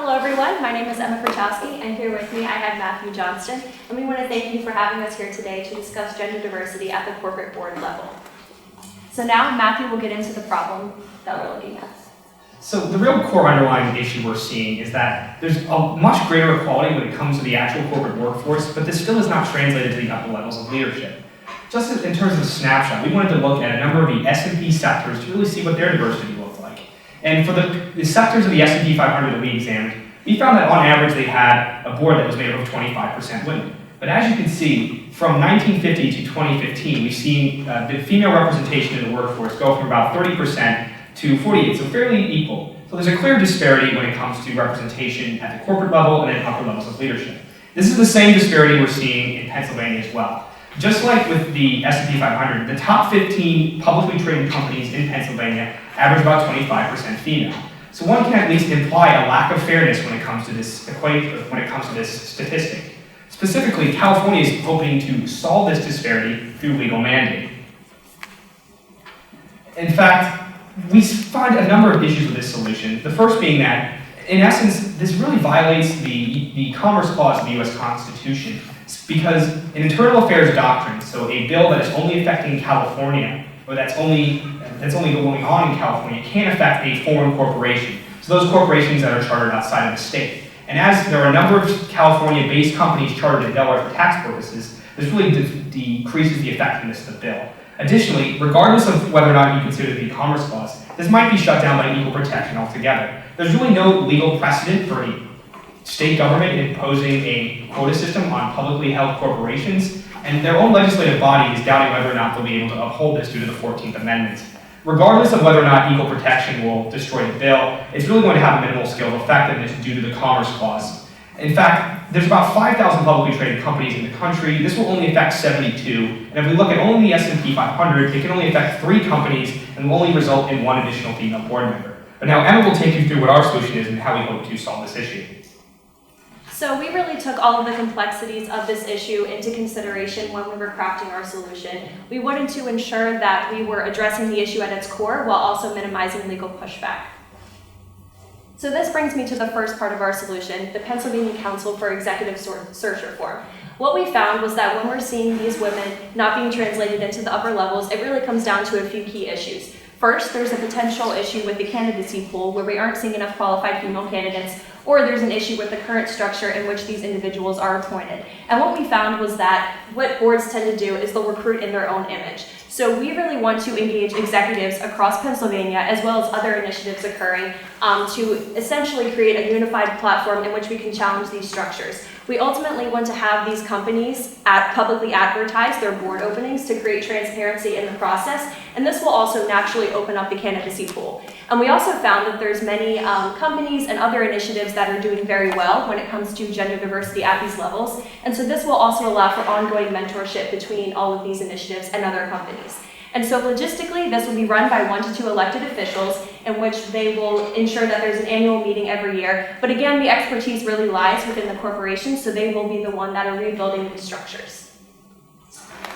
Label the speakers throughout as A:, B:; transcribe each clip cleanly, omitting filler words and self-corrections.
A: Hello everyone, my name is Emma Pirchalski, and here with me I have Matthew Johnston, and we want to thank you for having us here today to discuss gender diversity at the corporate board level. So now Matthew will get into the problem that we're looking at.
B: So the real core underlying issue we're seeing is that there's a much greater equality when it comes to the actual corporate workforce, but this still is not translated to the upper levels of leadership. Just in terms of a snapshot, we wanted to look at a number of the S&P sectors to really see what their diversity looked like. And for the sectors of the S&P 500 that we examined, we found that on average they had a board that was made up of 25% women. But as you can see, from 1950 to 2015, we've seen the female representation in the workforce go from about 30% to 48%, so fairly equal. So there's a clear disparity when it comes to representation at the corporate level and at upper levels of leadership. This is the same disparity we're seeing in Pennsylvania as well. Just like with the S&P 500, the top 15 publicly traded companies in Pennsylvania average about 25% female. So one can at least imply a lack of fairness when it comes to this statistic. Specifically, California is hoping to solve this disparity through legal mandate. In fact, we find a number of issues with this solution. The first being that, in essence, this really violates the Commerce Clause of the U.S. Constitution, because an internal affairs doctrine, so a bill that is only affecting California, or that's only going on in California, can't affect a foreign corporation. So those corporations that are chartered outside of the state. And as there are a number of California-based companies chartered in Delaware for tax purposes, this really decreases the effectiveness of the bill. Additionally, regardless of whether or not you consider the Commerce Clause, this might be shut down by equal protection altogether. There's really no legal precedent for a state government imposing a quota system on publicly held corporations, and their own legislative body is doubting whether or not they'll be able to uphold this due to the 14th Amendment. Regardless of whether or not equal protection will destroy the bill, it's really going to have a minimal scale of effectiveness due to the Commerce Clause. In fact, there's about 5,000 publicly traded companies in the country. This will only affect 72. And if we look at only the S&P 500, it can only affect 3 companies and will only result in 1 additional female board member. But now Emma will take you through what our solution is and how we hope to solve this issue.
A: So we really took all of the complexities of this issue into consideration when we were crafting our solution. We wanted to ensure that we were addressing the issue at its core while also minimizing legal pushback. So this brings me to the first part of our solution, the Pennsylvania Council for Executive Search Reform. What we found was that when we're seeing these women not being translated into the upper levels, it really comes down to a few key issues. First, there's a potential issue with the candidacy pool where we aren't seeing enough qualified female candidates, or there's an issue with the current structure in which these individuals are appointed. And what we found was that what boards tend to do is they'll recruit in their own image. So we really want to engage executives across Pennsylvania, as well as other initiatives occurring, to essentially create a unified platform in which we can challenge these structures. We ultimately want to have these companies publicly advertise their board openings to create transparency in the process, and this will also naturally open up the candidacy pool. And we also found that there's many companies and other initiatives that are doing very well when it comes to gender diversity at these levels, and so this will also allow for ongoing mentorship between all of these initiatives and other companies. And so logistically, this will be run by 1 to 2 elected officials in which they will ensure that there's an annual meeting every year. But again, the expertise really lies within the corporation, so they will be the one that are rebuilding these structures.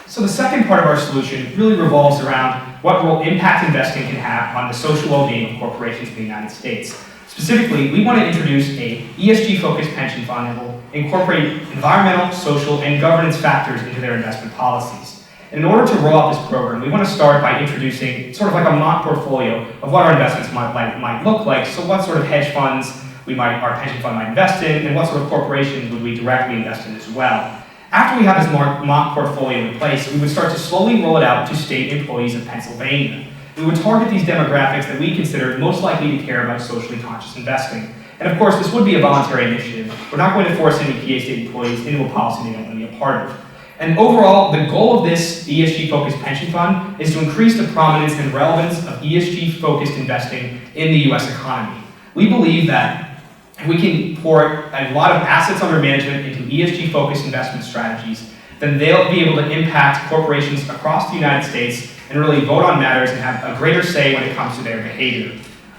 B: So the second part of our solution really revolves around what role impact investing can have on the social well-being of corporations in the United States. Specifically, we want to introduce a ESG-focused pension fund that will incorporate environmental, social, and governance factors into their investment policies. In order to roll out this program, we want to start by introducing sort of like a mock portfolio of what our investments might look like. So what sort of hedge funds our pension fund might invest in, and what sort of corporations would we directly invest in as well. After we have this mock portfolio in place, we would start to slowly roll it out to state employees of Pennsylvania. We would target these demographics that we consider most likely to care about socially conscious investing. And of course, this would be a voluntary initiative. We're not going to force any PA state employees into a policy they don't want to be a part of. And overall, the goal of this ESG-focused pension fund is to increase the prominence and relevance of ESG-focused investing in the U.S. economy. We believe that if we can pour a lot of assets under management into ESG-focused investment strategies, then they'll be able to impact corporations across the United States and really vote on matters and have a greater say when it comes to their behavior.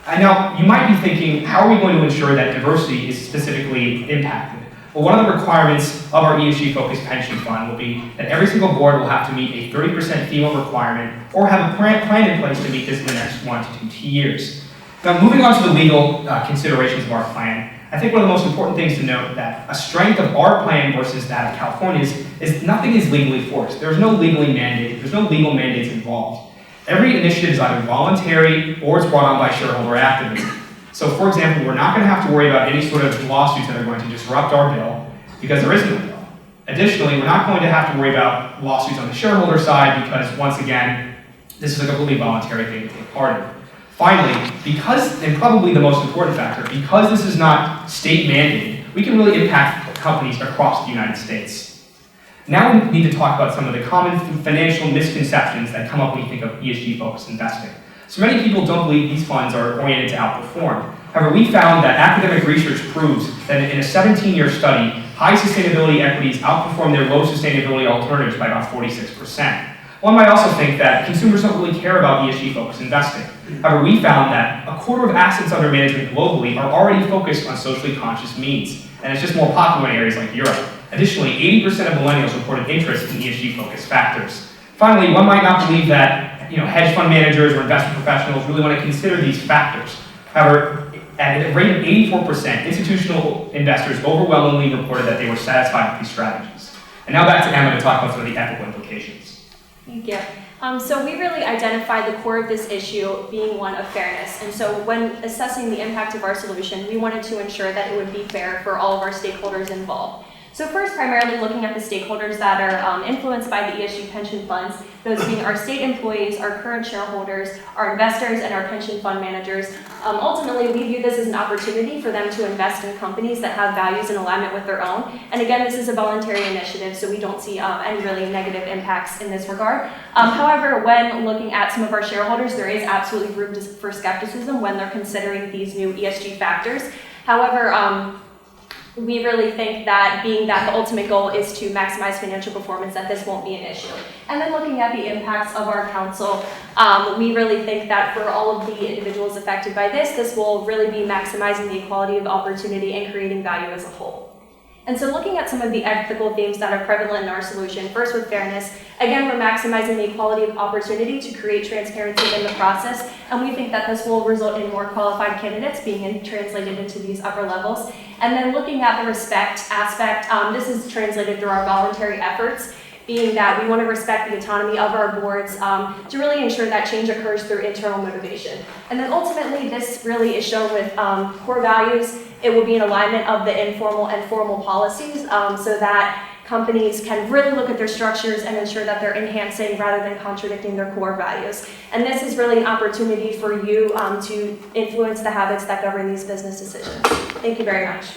B: And now, you might be thinking, how are we going to ensure that diversity is specifically impacted? Well, one of the requirements of our ESG-focused pension fund will be that every single board will have to meet a 30% female requirement or have a plan in place to meet this in the next 1 to 2 years. Now, moving on to the legal considerations of our plan, I think one of the most important things to note that a strength of our plan versus that of California's is nothing is legally forced. There's no legally mandated, there's no legal mandates involved. Every initiative is either voluntary or it's brought on by shareholder activism. So, for example, we're not going to have to worry about any sort of lawsuits that are going to disrupt our bill because there isn't a bill. Additionally, we're not going to have to worry about lawsuits on the shareholder side because, once again, this is a completely voluntary thing to take part in. Finally, because, and probably the most important factor, because this is not state mandated, we can really impact companies across the United States. Now we need to talk about some of the common financial misconceptions that come up when you think of ESG-focused investing. So many people don't believe these funds are oriented to outperform. However, we found that academic research proves that in a 17-year study, high sustainability equities outperform their low sustainability alternatives by about 46%. One might also think that consumers don't really care about ESG-focused investing. However, we found that a quarter of assets under management globally are already focused on socially conscious means, and it's just more popular in areas like Europe. Additionally, 80% of millennials reported interest in ESG-focused factors. Finally, one might not believe that hedge fund managers or investment professionals really want to consider these factors. However, at a rate of 84%, institutional investors overwhelmingly reported that they were satisfied with these strategies. And now back to Emma to talk about some of the ethical implications.
A: Thank you. So we really identified the core of this issue being one of fairness. And so when assessing the impact of our solution, we wanted to ensure that it would be fair for all of our stakeholders involved. So first, primarily looking at the stakeholders that are influenced by the ESG pension funds, those being our state employees, our current shareholders, our investors, and our pension fund managers. Ultimately, we view this as an opportunity for them to invest in companies that have values in alignment with their own. And again, this is a voluntary initiative, so we don't see any really negative impacts in this regard. However, when looking at some of our shareholders, there is absolutely room for skepticism when they're considering these new ESG factors. However, we really think that being that the ultimate goal is to maximize financial performance, that this won't be an issue. And then looking at the impacts of our council, we really think that for all of the individuals affected by this will really be maximizing the equality of opportunity and creating value as a whole. And so looking at some of the ethical themes that are prevalent in our solution, first with fairness, again, we're maximizing the equality of opportunity to create transparency in the process, and we think that this will result in more qualified candidates being translated into these upper levels. And then looking at the respect aspect, this is translated through our voluntary efforts, being that we want to respect the autonomy of our boards to really ensure that change occurs through internal motivation. And then ultimately, this really is shown with core values. It will be in alignment of the informal and formal policies so that companies can really look at their structures and ensure that they're enhancing rather than contradicting their core values. And this is really an opportunity for you to influence the habits that govern these business decisions. Thank you very much.